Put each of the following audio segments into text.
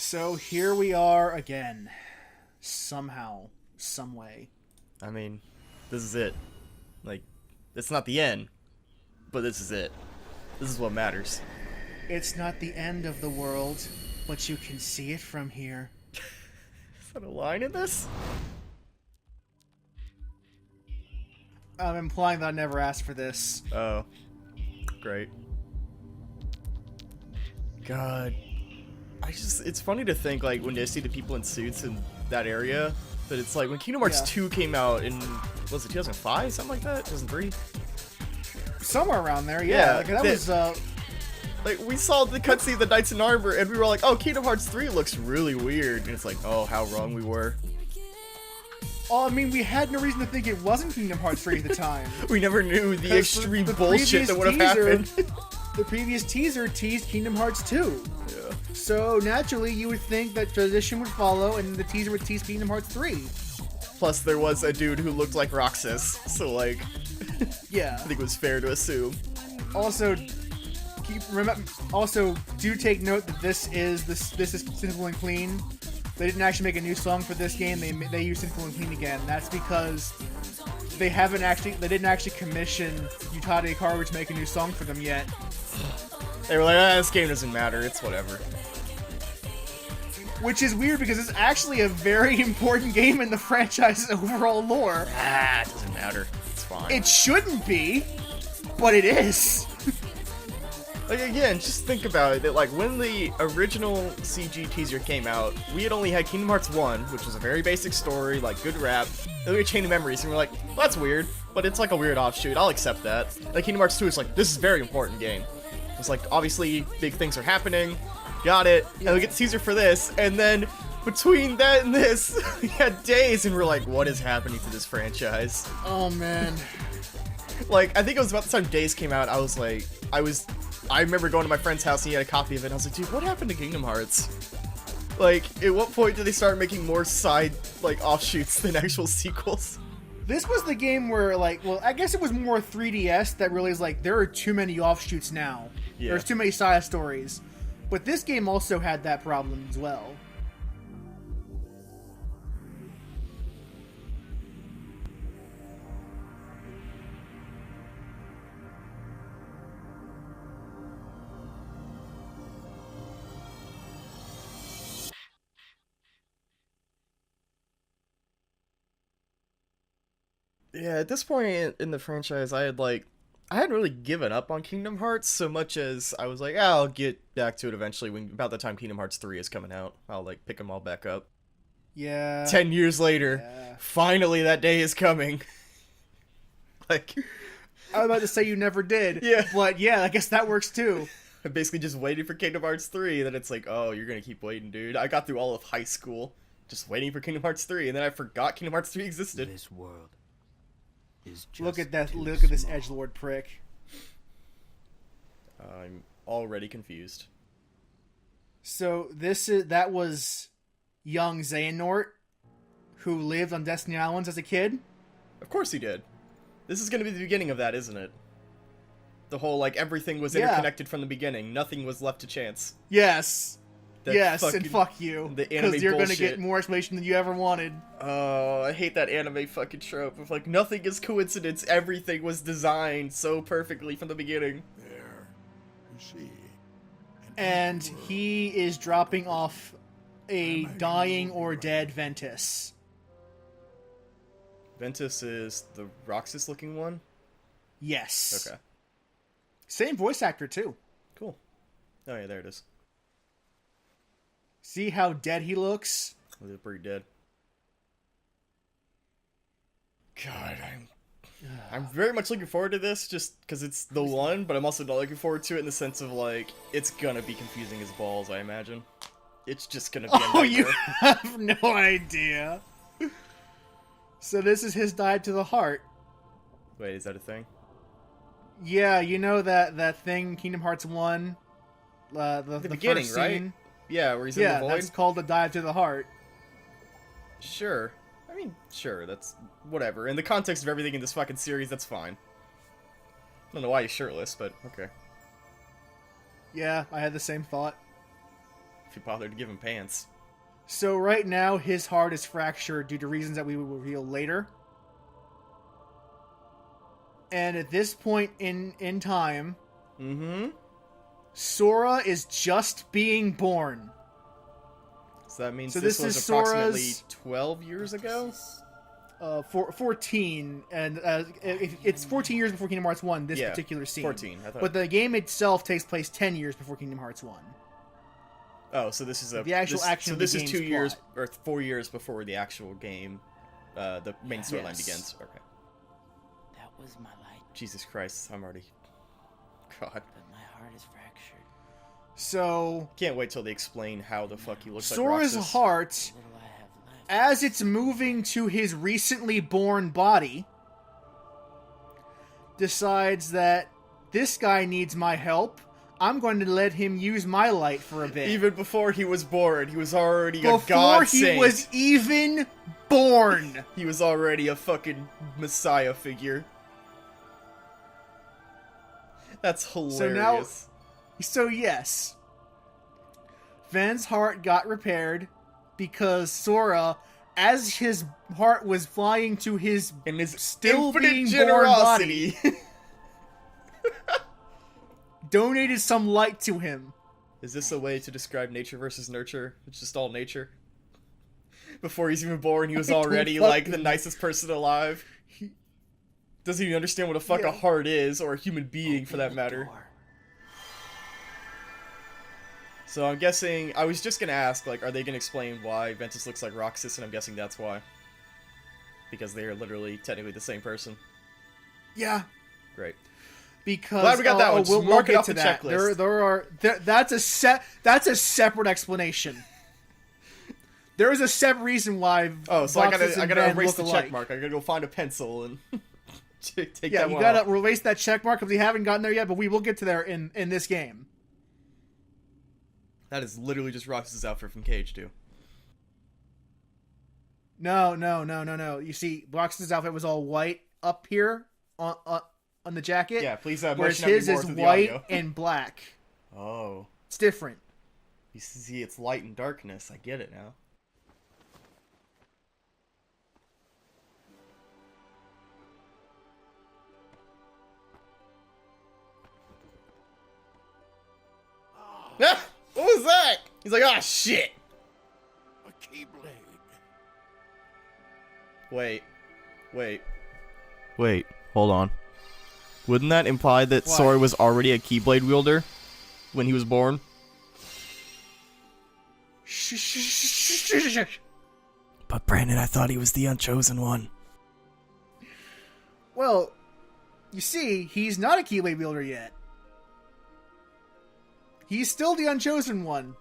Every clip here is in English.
So here we are again. Somehow, some way. I mean, this is it. Like, it's not the end, but this is it. This is what matters. It's not the end of the world, but you can see it from here. Is that a line in this? I'm implying that I never asked for this. Oh. Great. God. It's funny to think, like, when they see the people in suits in that area, that it's like, when Kingdom Hearts 2 came out in, was it 2005? Something like that? 2003? Somewhere around there, yeah. Like, that was, like, we saw the cutscene of the Knights in Armor, and we were like, oh, Kingdom Hearts 3 looks really weird. And it's like, oh, how wrong we were. Oh, I mean, we had no reason to think it wasn't Kingdom Hearts 3 at the time. We never knew the extreme bullshit that would have happened. The previous teaser teased Kingdom Hearts 2. Yeah. So, naturally, you would think that tradition would follow, and the teaser would tease Kingdom Hearts 3. Plus, there was a dude who looked like Roxas, so, like, yeah. I think it was fair to assume. Also, do take note that this is Sinful and Clean. They didn't actually make a new song for this game. They used Sinful and Clean again. That's because they didn't actually commission Utada Hikaru to make a new song for them yet. They were like, this game doesn't matter. It's whatever. Which is weird because it's actually a very important game in the franchise's overall lore. It doesn't matter. It's fine. It shouldn't be, but it is. Like, again, just think about it, that, like, when the original CG teaser came out, we had only had Kingdom Hearts 1, which was a very basic story, like, good rap. Then we had Chain of Memories, and we're like, well, that's weird, but it's like a weird offshoot, I'll accept that. Like, Kingdom Hearts 2 is like, this is a very important game. It's like, obviously, big things are happening, got it, and we get the teaser for this, and then, between that and this, we had Days, and we're like, what is happening to this franchise? Oh, man. Like, I think it was about the time Days came out, I remember going to my friend's house and he had a copy of it, and I was like, dude, what happened to Kingdom Hearts? Like, at what point did they start making more side, like, offshoots than actual sequels? This was the game where, like, well, I guess it was more 3DS that really is like, there are too many offshoots now. Yeah. There's too many side stories. But this game also had that problem as well. Yeah, at this point in the franchise, I hadn't really given up on Kingdom Hearts so much as I was like, I'll get back to it eventually when about the time Kingdom Hearts 3 is coming out. I'll, like, pick them all back up. Yeah. 10 years later, finally that day is coming. Like, I was about to say you never did. Yeah. But yeah, I guess that works too. I'm basically just waiting for Kingdom Hearts 3, and then it's like, oh, you're gonna keep waiting, dude. I got through all of high school just waiting for Kingdom Hearts 3, and then I forgot Kingdom Hearts 3 existed. This world is just Look at that! too Look at this small. edgelord prick. I'm already confused. So that was young Xehanort, who lived on Destiny Islands as a kid. Of course he did. This is gonna be the beginning of that, isn't it? The whole, like, everything was Yeah. interconnected from the beginning. Nothing was left to chance. Yes. That Yes, fucking- and fuck you. the anime Because you're gonna bullshit. get more explanation than you ever wanted. Oh, I hate that anime fucking trope of, like, nothing is coincidence. Everything was designed so perfectly from the beginning. There, you see. And he is dropping off a dying or dead Ventus. Ventus is the Roxas-looking one? Yes. Okay, Same voice actor, too. cool. Oh yeah, there it is. See how dead he looks? They're pretty dead. God, I'm very much looking forward to this, just because it's the one, but I'm also not looking forward to it in the sense of, like, it's gonna be confusing as balls, I imagine. It's just gonna be a Oh, you nightmare. have no idea. So this is his dive to the heart. Wait, is that a thing? Yeah, you know that thing, Kingdom Hearts 1? The beginning, first right? scene? Yeah, where he's in Yeah, the void? that's called the dive to the heart. Sure. I mean, sure, that's whatever. In the context of everything in this fucking series, that's fine. I don't know why he's shirtless, but okay. Yeah, I had the same thought. if you bother to give him pants. So right now, his heart is fractured due to reasons that we will reveal later. And at this point in time, Sora is just being born. So that means So this this was is approximately Sora's- 12 years ago? 14, and it's 14 years before Kingdom Hearts 1, this Yeah, particular scene. 14, I thought. But the game itself takes place 10 years before Kingdom Hearts 1. Oh, so this is The actual action So of the this is game's 2 years, plot. or 4 years before the actual game, the main storyline Yes. begins. Okay. That was my light, Jesus Christ, I'm already... God. but my heart is fractured. So, Can't wait till they explain how the fuck he looks like Sora's Roxas. heart, Little I have left. as it's moving to his recently born body, decides that this guy needs my help. I'm going to let him use my light for a bit. Even before he was born, he was already a Before god he saint. was even born. He was already a fucking messiah figure. That's hilarious. So yes, Ven's heart got repaired because Sora, as his heart was flying to his And his still infinite being generosity. donated some light to him. Is this a way to describe nature versus nurture? It's just all nature. Before he's even born, he was I don't already like the fucking- nicest person alive. Doesn't even understand what a fuck Yeah. a heart is, or a human being for that Open the matter. door. So I'm guessing, I was just gonna ask, like, are they gonna explain why Ventus looks like Roxas, and I'm guessing that's why. Because they are literally technically the same person. Yeah, Great. because Glad we got that one. We'll, Just mark it get off to the that. checklist. That's a separate explanation. There is a separate reason why. Oh, so I Roxas gotta and erase Van the look check alike. mark. I gotta go find a pencil and take Yeah, that you one gotta off. erase that check mark because we haven't gotten there yet, but we will get to there in this game. That is literally just Roxas' outfit from KH2. No. You see, Roxas' outfit was all white up here on the jacket. Yeah, please whereas motion at me his more is through the white audio. and black. Oh. It's different. You see, it's light and darkness. I get it now. Ah! What was that? He's like, ah, shit! A keyblade. Wait, hold on. Wouldn't that imply that What? Sora was already a Keyblade wielder when he was born? But Brandon, I thought he was the Unchosen One. Well, you see, he's not a Keyblade wielder yet. He's still the Unchosen One.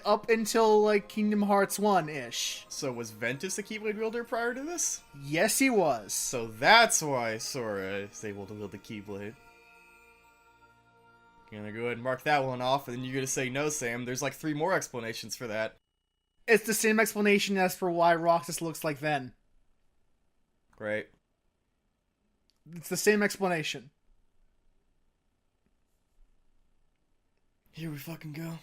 Up until, like, Kingdom Hearts 1-ish. So was Ventus a Keyblade wielder prior to this? Yes, he was. So that's why Sora is able to wield the Keyblade. You're gonna go ahead and mark that one off, and then you're gonna say no, Sam. There's like 3 more explanations for that. It's the same explanation as for why Roxas looks like Ven. Great. It's the same explanation. Here we fucking go.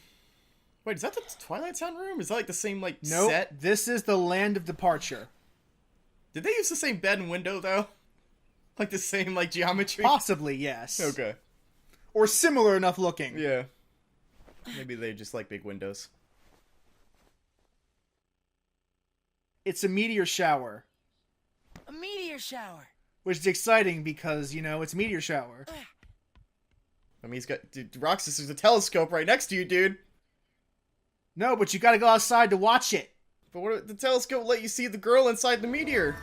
Wait, is that the Twilight Town room? Is that like the same like Nope. set? This is the Land of Departure. Did they use the same bed and window though? Like the same like geometry? Possibly, yes. Okay. Or similar enough looking. Yeah. Maybe they just like big windows. It's a meteor shower. A meteor shower. Which is exciting because, you know, it's a meteor shower. I mean, he's got dude, Roxas. There's a telescope right next to you, dude. No, but you gotta go outside to watch it. But what if the telescope let you see the girl inside the meteor?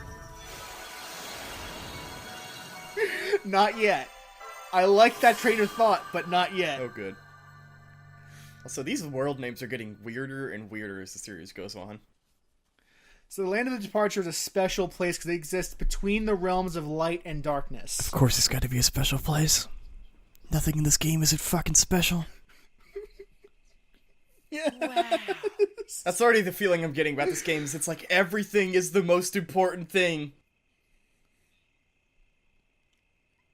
Not yet. I like that train of thought, but not yet. Oh, good. Also, these world names are getting weirder and weirder as the series goes on. So the Land of the Departure is a special place because it exists between the realms of light and darkness. Of course, it's got to be a special place. Nothing in this game isn't fucking special. Yeah. Wow. That's already the feeling I'm getting about this game. Is it's like everything is the most important thing.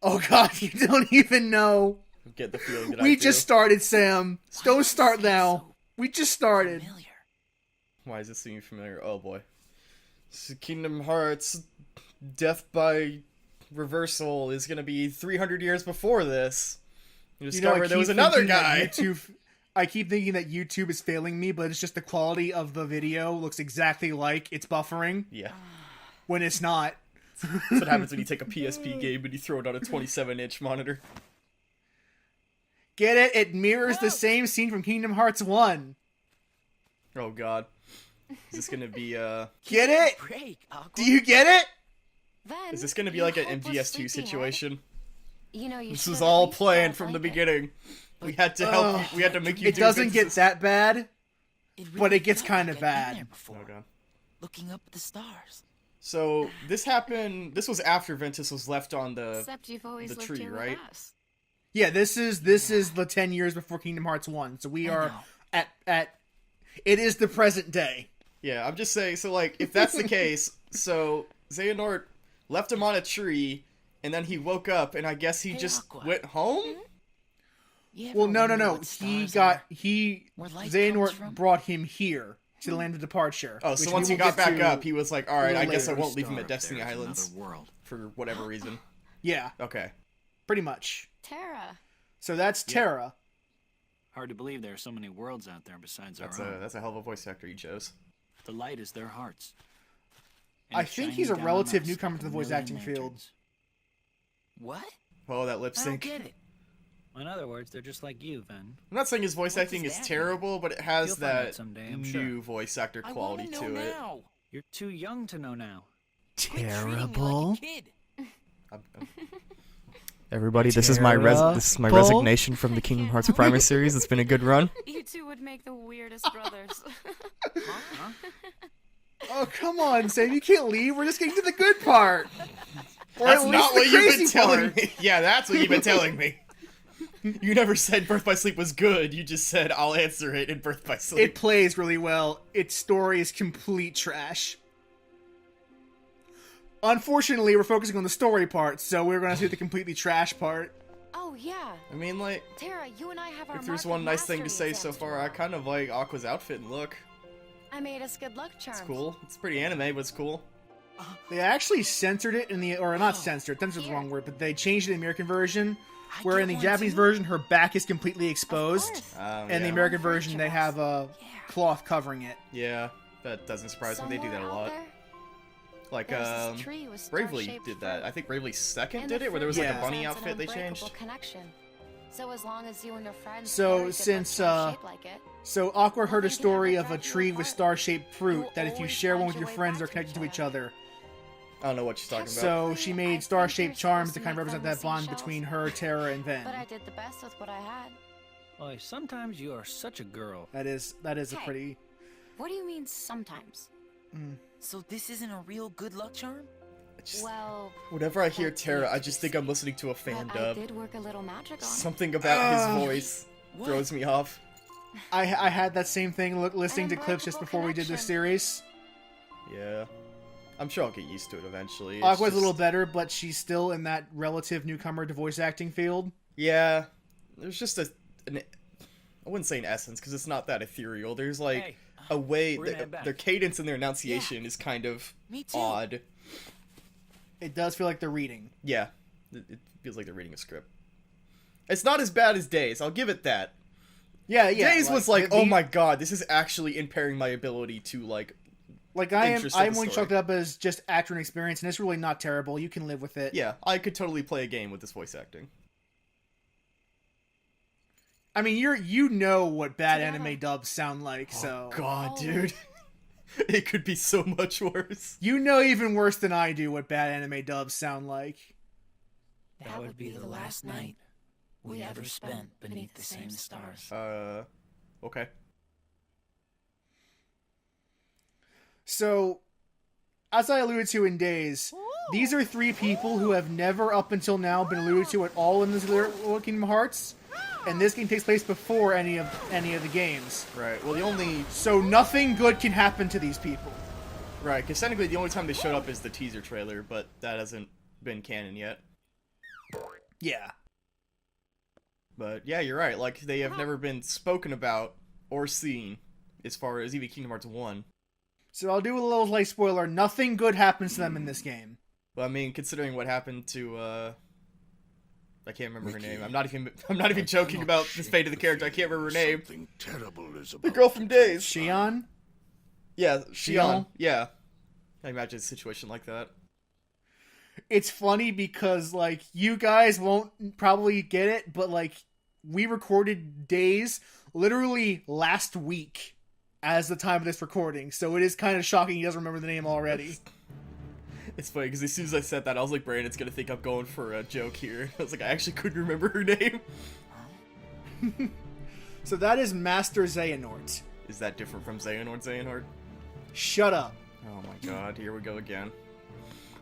Oh god, you don't even know. I get the feeling that I We do. just started, Sam. Don't start now. So We just started. Familiar. Why is this seeming familiar? Oh boy. Kingdom Hearts Death by Reversal is gonna be 300 years before this. You discover there was another guy. I keep thinking that YouTube is failing me, but it's just the quality of the video looks exactly like it's buffering Yeah. when it's not. That's what happens when you take a PSP game and you throw it on a 27-inch monitor. Get it? It mirrors the same scene from Kingdom Hearts 1. Oh god. Is this gonna be Get it? Break, Aqua. Do you get it? Then is this gonna be you like an hopeless MGS2 sleepyhead. situation? You know, you This should was at all least planned act from like the it. beginning. We had to help you. We had to make you It do doesn't get this. that bad. It but it gets felt like kinda I'd been bad. there before, Oh god. looking up at the stars. So this happened. This was after Ventus was left on the. Except you've always the lived tree, here right? with us. Yeah, this is the 10 years before Kingdom Hearts 1. So we I are know. at it is the present day. Yeah, I'm just saying. So like, if that's the case, so Xehanort left him on a tree, and then he woke up, and I guess he Hey, just Aqua. went home. You ever Well, no. wonder what He stars are? he Where light comes Xehanort from? brought him here to the land of departure. Oh, so which once we he will got get back to up, he was like, "All right, a I little guess I later. won't leave him Star at up there Destiny is Islands another world. for whatever reason." Yeah, Okay. pretty much. Tara. So that's Terra. Hard to believe there are so many worlds out there besides That's our own. a hell of a voice actor you chose. The light is their hearts. And I it's think shining he's a down on relative us newcomer like to the a voice million acting field. lanterns. What? Oh, that lip I don't sync. get it. In other words, they're just like you, Ven. I'm not saying his voice What acting does is that terrible, but it has You'll find out that someday, I'm new sure. voice actor I quality want to to know it. now. You're too young to know now. Quit treating me like a kid. Everybody, this is my resignation from the Kingdom Hearts Primer series. It's been a good run. You two would make the weirdest brothers. Huh? Oh, come on, Sam. You can't leave. We're just getting to the good part. Or That's at least not the what you've been crazy telling part. me. Yeah, that's what you've been telling me. You never said Birth by Sleep was good. You just said I'll answer it in Birth by Sleep. It plays really well. Its story is complete trash. Unfortunately, we're focusing on the story part, so we're going to see the completely trash part. Oh, yeah. I mean, like, Tara, you and I have our if there's Mark one of nice thing to Mastery say so exams far, I tomorrow. kind of like Aqua's outfit and look. I made us good luck charms. It's cool. It's pretty anime, but it's cool. They actually censored it in the, or not censored, censored the wrong word, but they changed it in the American version, I where get in the one Japanese too. version, her back is completely Of exposed, course. And and the yeah. American version, they have a Yeah. cloth covering it. Yeah, that doesn't surprise me. They do that a Somewhere out lot. there, Like, there's this tree with Bravely star-shaped did that. fruit. I think Bravely Second And did the it, where there was fruit like Yeah. a bunny represents an outfit they unbreakable changed. Connection. So as long as you and your friends So, share a good since, luck charm shaped like it, So Aqua heard a Nothing can story ever of a drive you tree with apart. star-shaped fruit You'll that if you always share one find with your your way friends, back they're to connected to each each other. I don't know what she's talking about. So she I made think star-shaped you're charms supposed to to kind of make represent them that bond seashells. between her, Terra, and Ven. but I did the best with what I had. Boy, sometimes you are such a girl. That is a Hey. pretty. What do you mean sometimes? So this isn't a real good luck charm? Just- Well, Whenever I hear that's Terra, yet I to just be think I'm seen. listening to a fan but I dub. did work a little magic on it. Something about his voice What? throws me off. I had that same thing listening to An clips just unbreakable before we did this connection. series. Yeah. I'm sure I'll get used to it eventually. It's Aqua's a little just- better, but she's still in that relative newcomer to voice acting field. Yeah. There's just an I wouldn't say an essence, because it's not that ethereal. There's like Hey, a way, we're gonna head back. their cadence and their enunciation is kind of Me too. odd. It does feel like they're reading. Yeah. It feels like they're reading a script. It's not as bad as Days, I'll give it that. Yeah, yeah. Days was like, the- oh my god, this is actually impairing my ability to, like, Like interest of I'm the willing to story. chalk it up as just actor and experience, and it's really not terrible. You can live with it. yeah, I could totally play a game with this voice acting. I mean, you know what bad Together. anime dubs sound like, so God, Oh. dude. It could be so much worse. you know even worse than I do what bad anime dubs sound like. That would be the last night we ever spent beneath the same stars. Okay. So, as I alluded to in Days, these are three people who have never up until now been alluded to at all in this Little Kingdom Hearts, and this game takes place before any of the games. Right, well, the only... So nothing good can happen to these people. Right, because technically the only time they showed up is the teaser trailer, but that hasn't been canon yet. Yeah. But yeah, you're right. Like, they have never been spoken about or seen as far as even Kingdom Hearts 1. So I'll do a little light spoiler. Nothing good happens to them in this game. But I mean, considering what happened to I can't remember her name. I'm not even joking about the fate of the character. I can't remember her name. Something terrible is The about girl from Days. Shion? Yeah, Shion? Shion. Yeah. I imagine a situation like that. It's funny because, like, you guys won't probably get it, but, like, we recorded Days literally last week as the time of this recording, so it is kind of shocking he doesn't remember the name already. It's funny because as soon as I said that, I was like, Brandon's gonna think I'm going for a joke here. I was like, I actually couldn't remember her name. So that is Master Xehanort. Is that different from Xehanort? Shut up. Oh my god, here we go again.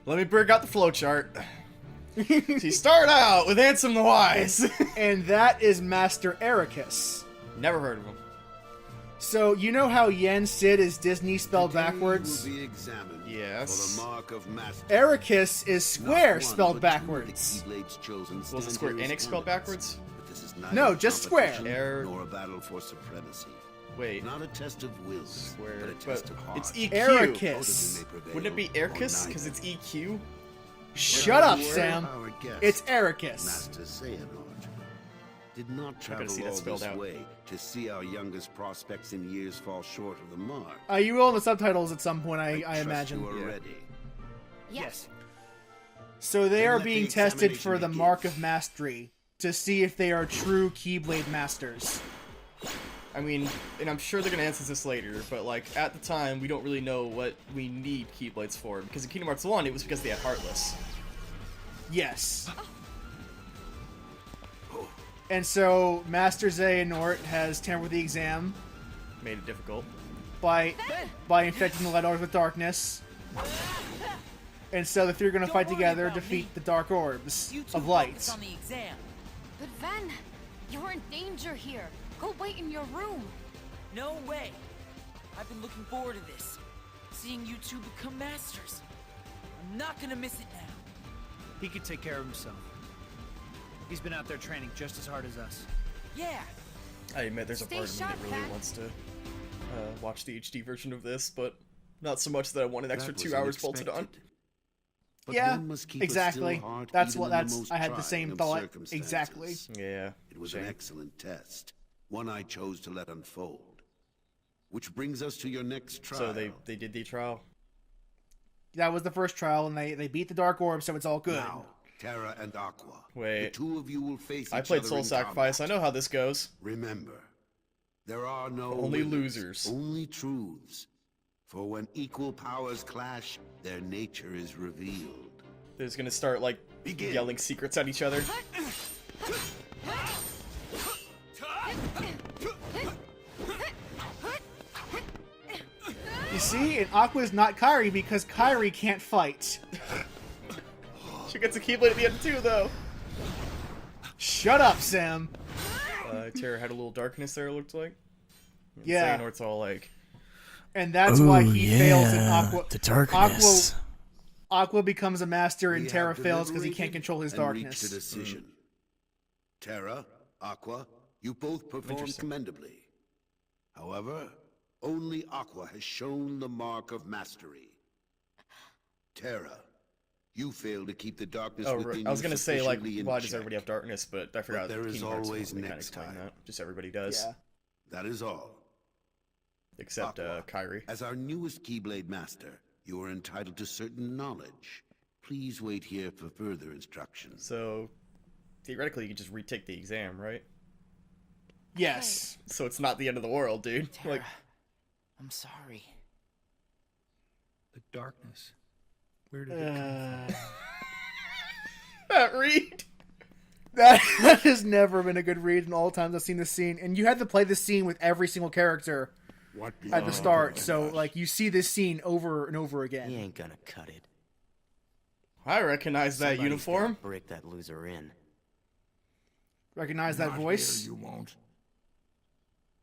Let me break out the flowchart. She started out with Ansem the Wise. And that is Master Ericus. Never heard of him. So, you know how Yen Sid is Disney spelled Today backwards? will be examined Yes. for the mark of master. Ericus is Not Square one, spelled but two of the backwards. Keyblade's chosen Was it stand Square here as Enix spelled candidates. backwards? But this is neither No, a just Square. competition Nor a battle for supremacy. Wait. Not a test of will, Square. but a But test of heart. it's EQ. Ericus. Wouldn't it be Ericus? Because it's EQ? Shut up, Where Sam. our guest, It's Ericus. Master Xehanort did not travel see that all spelled this out. way to see our youngest prospects in years fall short of the mark. You will in the subtitles at some point, I trust imagine. you are Yeah. ready. Yes. So they Then are let being the tested for examination the begin. Mark of Mastery to see if they are true Keyblade Masters. I mean, and I'm sure they're gonna answer this later, but like at the time, we don't really know what we need Keyblades for. Because in Kingdom Hearts 1, it was because they had Heartless. Yes. And so Master Xehanort has tampered with the exam Made it difficult. by infecting the Light Orbs with darkness. And so the three are going to Don't fight worry together, about defeat me. the Dark Orbs You two of focus light. on the exam. But Ven, you're in danger here. Go wait in your room. No way. I've been looking forward to this. Seeing you two become masters. I'm not gonna miss it now. He could take care of himself. He's been out there training just as hard as us. Yeah. I admit there's a Stay part of me that sharp, really Pat. wants to watch the HD version of this, but not so much that I want an extra That 2 was hours bolted on. unexpected. But Yeah, one must keep a exactly. still heart That's even what in the that's. most I had the trying same of thought. circumstances. Exactly. Yeah. It was shame. an excellent test, one I chose to let unfold. Which brings us to your next trial. So they did the trial. That was the first trial, and they beat the Dark Orb, so it's all good. Now, Terra and Aqua. Wait. The two of you will face each I played other Soul in Sacrifice. combat. I know how this goes. Remember, there are no Only winners, losers. only truths. For when equal powers clash, their nature is revealed. They're just gonna start like Begin. yelling secrets at each other. You see, and Aqua's not Kairi because Kairi can't fight. She gets a Keyblade at the end too, though. Shut up, Sam. Terra had a little darkness there. It looked like. And Yeah. Xehanort's all like, And that's why he fails in Aqua. The darkness. Aqua becomes a master and We Terra have fails because he can't deliberated control his and reached a darkness. decision. Terra, Aqua, you both performed Interesting. commendably. However, only Aqua has shown the mark of mastery. Terra, you failed to keep the darkness oh, within I was you gonna say like, sufficiently in why does check. everybody have darkness? But I forgot. there is Kingdom Hearts always they kinda next explain time. that. Just everybody does, Yeah. That is all. except Aqua, Kairi. As our newest Keyblade Master, you are entitled to certain knowledge. Please wait here for further instructions. So theoretically, you could just retake the exam, right? Yes. So it's not the end of the world, dude. Terra, Like, I'm sorry. The darkness. Where did it come from? Matt Reed. That has never been a good read in all the times I've seen this scene. And you had to play this scene with every single character What at the start. So, like, you see this scene over and over He again. ain't gonna cut it. I recognize that Somebody's uniform. gotta break that loser in. Recognize that voice? you won't.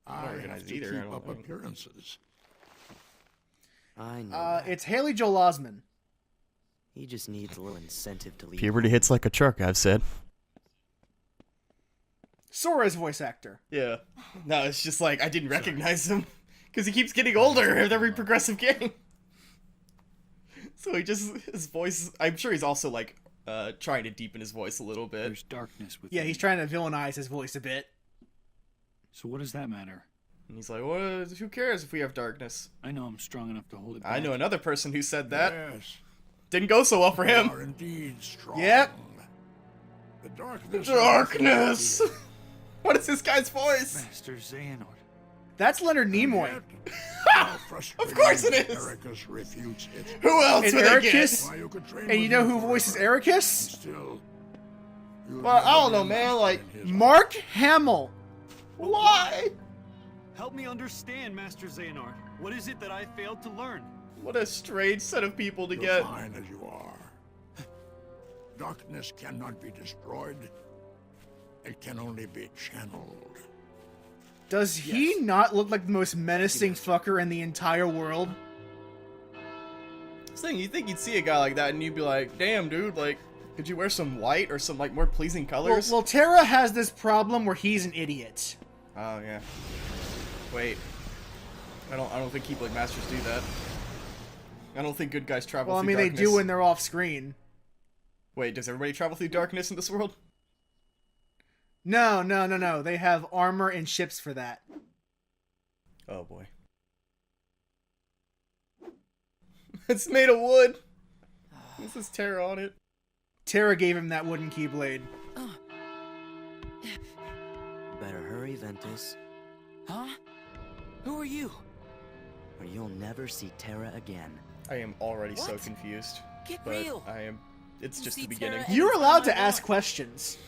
I don't recognize either. I don't think. appearances. I know. It's Haley Joel Osment. He just needs a little incentive to leave. Puberty hits like a truck, I've said. Sora's voice actor. Yeah. No, it's just like, I didn't recognize him. Because he keeps getting older with every progressive game. So his voice, I'm sure he's also like, trying to deepen his voice a little bit. There's darkness with Yeah, he's trying to villainize his voice a bit. So what does that matter? And he's like, well, who cares if we have darkness? I know I'm strong enough to hold it back. I know another person who said that. Yes, Didn't go so well for they him. are indeed strong. Yep. The darkness. Darkness! What is this guy's voice? Master Xehanort. That's Leonard Nimoy. Of course it is. Ericus refutes it. Who else And would they get? Ericus? Why you could train And you with know him who forever. voices Ericus? Still, you'll Well, I don't never know, be man, master like, in his Mark Hamill. Why? Help me understand, Master Xehanort. What is it that I failed to learn? What a strange set of people to You're get. fine as you are. Darkness cannot be destroyed. It can only be channeled. Does he not look like the most menacing fucker in the entire world? This thing, you think you'd see a guy like that and you'd be like, damn, dude, like, could you wear some white or some, like, more pleasing colors? Well, Terra has this problem where he's an idiot. Oh, yeah. Wait. I don't think Keyblade Masters do that. I don't think good guys travel Well, I through mean, darkness. they do when they're off screen. Wait, does everybody travel through darkness in this world? No. They have armor and ships for that. Oh, boy. It's made of wood. This is Terra on it. Terra gave him that wooden keyblade. Better hurry, Ventus, Huh? Who are you? or you'll never see Terra again. I am already so What? confused. Get but real. I am. It's You just see the beginning. Terra You're anytime allowed to I ask want. questions.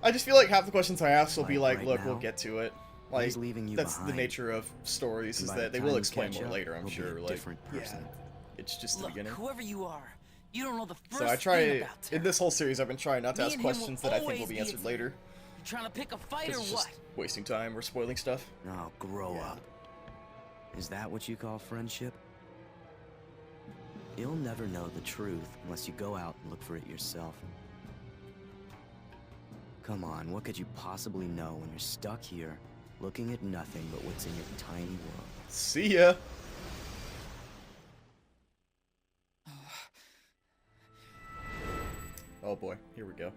I just feel like half the questions I ask will be Like like, right look, we'll now? get to it. Like, He's leaving you that's the behind. nature of stories, And is by the that they time will you explain catch more up, later, I'm you'll be sure. a Like, different person. it's just the Look, beginning. whoever you are, you don't know the first So I thing try, about Terra. in this whole series, I've been trying not to Me ask and him will questions that I think will always be be answered a later. You trying to pick a fight 'Cause or it's what? just wasting time or spoiling stuff. Now grow up. Is that what you call friendship? You'll never know the truth unless you go out and look for it yourself. Come on, what could you possibly know when you're stuck here, looking at nothing but what's in your tiny world? See ya! Oh boy, here we go.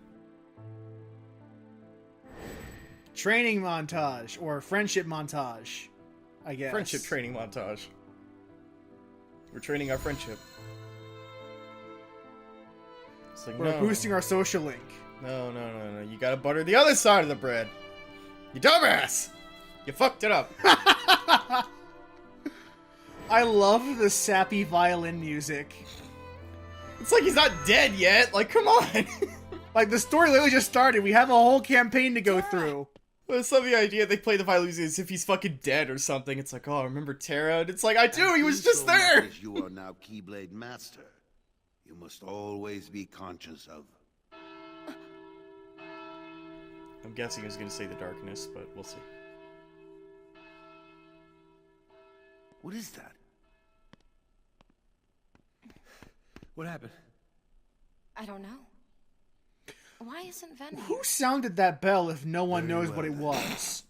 Training montage or friendship montage, I guess. Friendship training montage. We're training our friendship. It's like, We're no. boosting our social link. No. You gotta butter the other side of the bread. You dumbass! You fucked it up. I love the sappy violin music. It's like he's not dead yet. Like, come on. Like, the story literally just started. We have a whole campaign to go through. But it's not the idea they play the violin as if he's fucking dead or something. It's like, oh, remember Terra? And it's like, I do. He was just So much there. as you are now Keyblade Master, you must always be conscious of. I'm guessing he was gonna say the darkness, but we'll see. What is that? What happened? I don't know. Why isn't Ven Who here? sounded that bell if no one Very knows well what it then. was?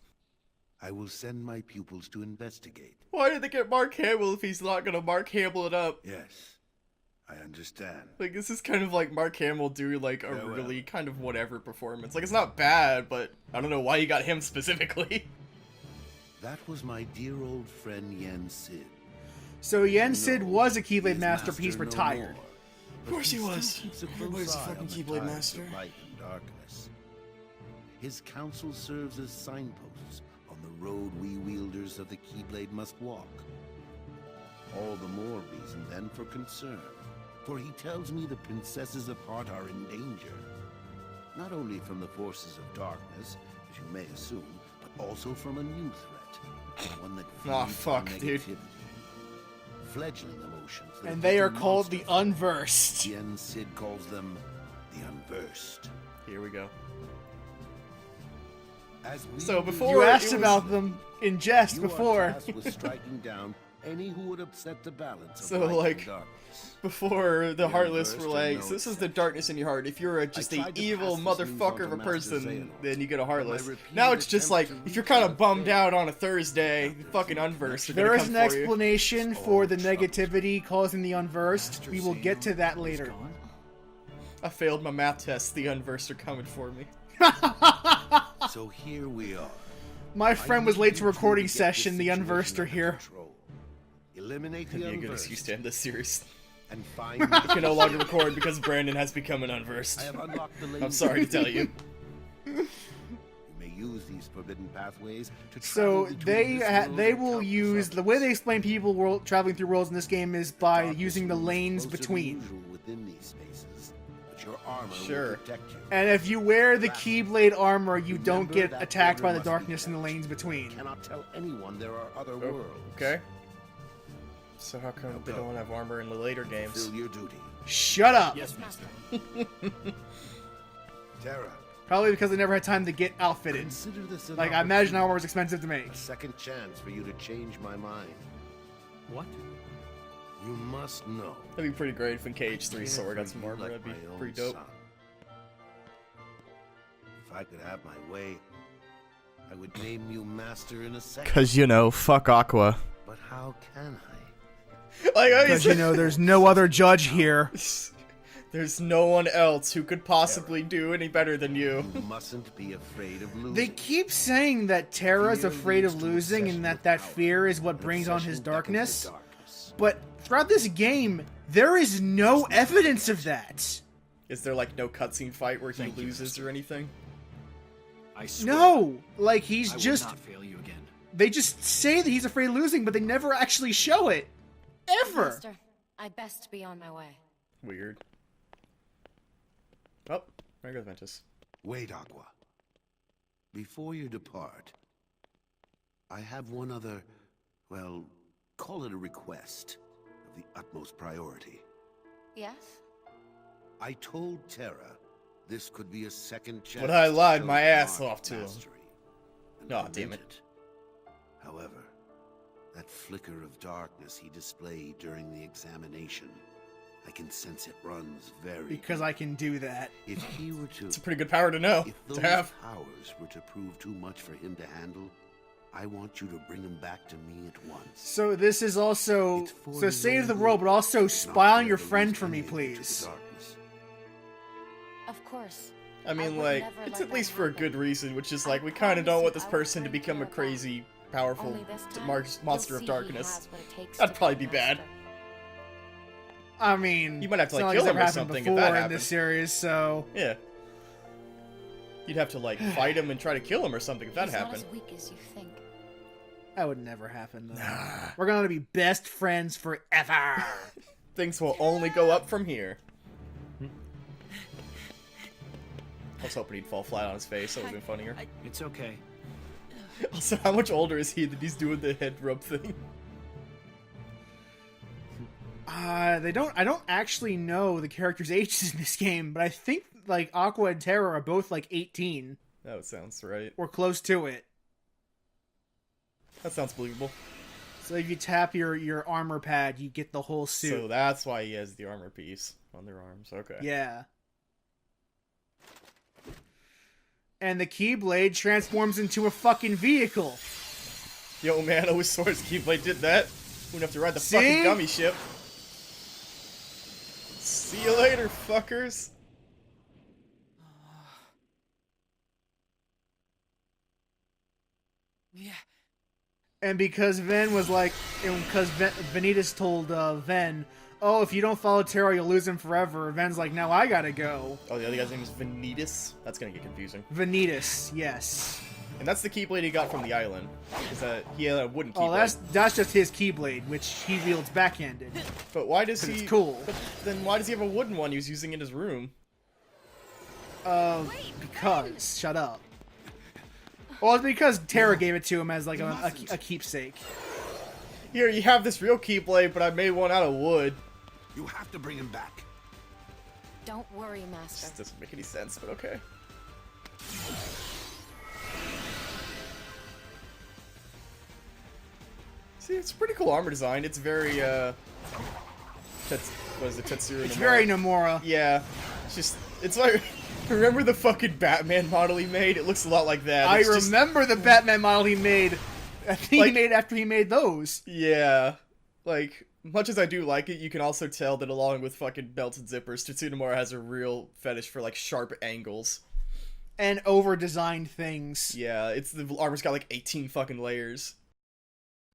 I will send my pupils to investigate. Why did they get Mark Hamill if he's not gonna Mark Hamill it up? Yes, I understand. Like, this is kind of like Mark Hamill doing, like, a Yeah, well. really kind of whatever performance. Like, it's not bad, but I don't know why you got him specifically. That was my dear old friend Yen Sid. So Yen Sid No, was a he Keyblade is master, but he's no retired. more. Of course he But was. still keeps a close Everybody's a eye fucking on the Keyblade tides master. of light and darkness. His counsel serves as signposts on the road we wielders of the Keyblade must walk. All the more reason then for concern, for he tells me the princesses of heart are in danger. Not only from the forces of darkness, as you may assume, but also from a new threat. One that Aw, feeds on fuck, dude. negativity. Fledgling emotions. that And they are become called the monsters. Unversed. Yen Sid calls them the Unversed. Here we go. As we So wielders, before You it asked was- about them in jest you before. are tasked with striking down any who would upset the balance of So, light and like, darkness. before the Heartless were Universe like, to so this know is the darkness in your heart. If you're just a tried to evil pass this news on motherfucker to of a Master person, Xehanort, then you get a Heartless. but my repeated Now it's just like, attempts to if you're reach kind of out bummed failed. out on a Thursday, the fucking Unversed are There gonna is come an for you. explanation for the negativity causing the Unversed. We will get to that later. I failed my math test. The Unversed are coming for me. So here we are. My friend was late to I need you recording get this session. The situation Unversed are under here. control. Eliminate the Be a good Unversed excuse to end this series. and find We can no longer record because Brandon has become an Unversed. I have unlocked the I'm sorry to tell you. You may use these forbidden pathways to So travel between this world they and will countless use the others. way they explain people traveling through worlds in this game is by Darkness using the moves lanes closer than between. usual within these spaces, but your armor Sure. will protect you. And if you wear the Keyblade armor, you don't Remember get that attacked by order the must be darkness in the kept. lanes between. Cannot tell anyone there are other Oh, worlds. okay. So how come they don't have armor in the later games? Fulfill your duty. Shut up! Yes, Master. Terra, Probably because they never had time to get outfitted. consider this an Like, I imagine opportunity, armor was expensive to make. a second chance for you to change my mind. What? You must know. That'd be pretty great if in I KH3 care Sword for got some you armor. like That'd be my own pretty dope. son. If I could have my way, I would name you master in a second. Cause you know, fuck Aqua. But how can I? Like I Because, you know, there's no other judge here. there's no one else who could possibly do any better than you. You mustn't be afraid of losing. They keep saying that Terra's Fear afraid of leads to losing obsession and that with that power. fear is what An brings on obsession his beckons the darkness. darkness. But throughout this game, there is no evidence of that. Is there like no cutscene fight where he Thank you, loses or anything? I swear. No! Like, he's I will just... not fail you again. They just say that he's afraid of losing, but they never actually show it. Ever! Master, I best be on my way. Weird. Oh, there goes Ventus. Wait, Aqua. Before you depart, I have one other, well, call it a request of the utmost priority. Yes? I told Terra this could be a second chance. But I to lied show my ass Dark off to him. mastery, and Aw, I damn meant it. However, that flicker of darkness he displayed during the examination, I can sense it runs very Because I can do that. If he were to... It's a pretty good power to know, If to those have. powers were to prove too much for him to handle, I want you to bring him back to me at once. So this is also... It's for So his save own the good, world, but also not spy on for your the friend least for me, enemy to the please. darkness. Of course. I mean, would like, never it's let at least that for a happen. good reason, which is I like, we kind of don't promise want you this I will person to bring become a Terra back. crazy, powerful Only this time, monster you'll of see he darkness. has what it takes That'd to probably be be bad. master. I mean... You might have to, it's like, not kill it's him ever or happened something if before that in happened. this series, so... Yeah. You'd have to, like, fight him and try to kill him or something if that He's happened. not as weak as you think. That would never happen, though. We're gonna be best friends forever! Things will only go up from here. I was hoping he'd fall flat on his face, that would have been funnier. It's okay. Also, how much older is he that he's doing the head rub thing? I don't actually know the characters' ages in this game, but I think, like, Aqua and Terra are both, like, 18. That sounds right. Or close to it. That sounds believable. So if you tap your armor pad, you get the whole suit. So that's why he has the armor piece on their arms. Okay. Yeah. And the Keyblade transforms into a fucking vehicle. Yo, man, I always saw his Keyblade did that. Wouldn't have to ride the See? fucking gummy ship. See you later, fuckers. Yeah. And because Ven was like, and because Vanitas told Ven, oh, if you don't follow Terra, you'll lose him forever. Ven's like, now I gotta go. Oh, the other guy's name is Vanitas? That's gonna get confusing. Vanitas, yes. And that's the Keyblade he got from the island. Is that he had a wooden Keyblade. Oh, that's just his Keyblade, which he wields backhanded. But why does 'Cause he... it's cool. But then why does he have a wooden one he was using in his room? Because. Shut up. Well, it's because Terra gave it to him as like a keepsake. Here, you have this real Keyblade, but I made one out of wood. You have to bring him back. Don't worry, Master. This doesn't make any sense, but okay. See, it's pretty cool armor design. It's very, what is it, Tetsuro It's Nomura. very Nomura. Yeah. It's like, remember the fucking Batman model he made? It looks a lot like that. I It's just- remember the Batman model he made. I think he made after he made those. Yeah. Like, much as I do like it, you can also tell that along with fucking belts and zippers, Tetsuya Nomura has a real fetish for, like, sharp angles. And over-designed things. Yeah, the armor's got, like, 18 fucking layers.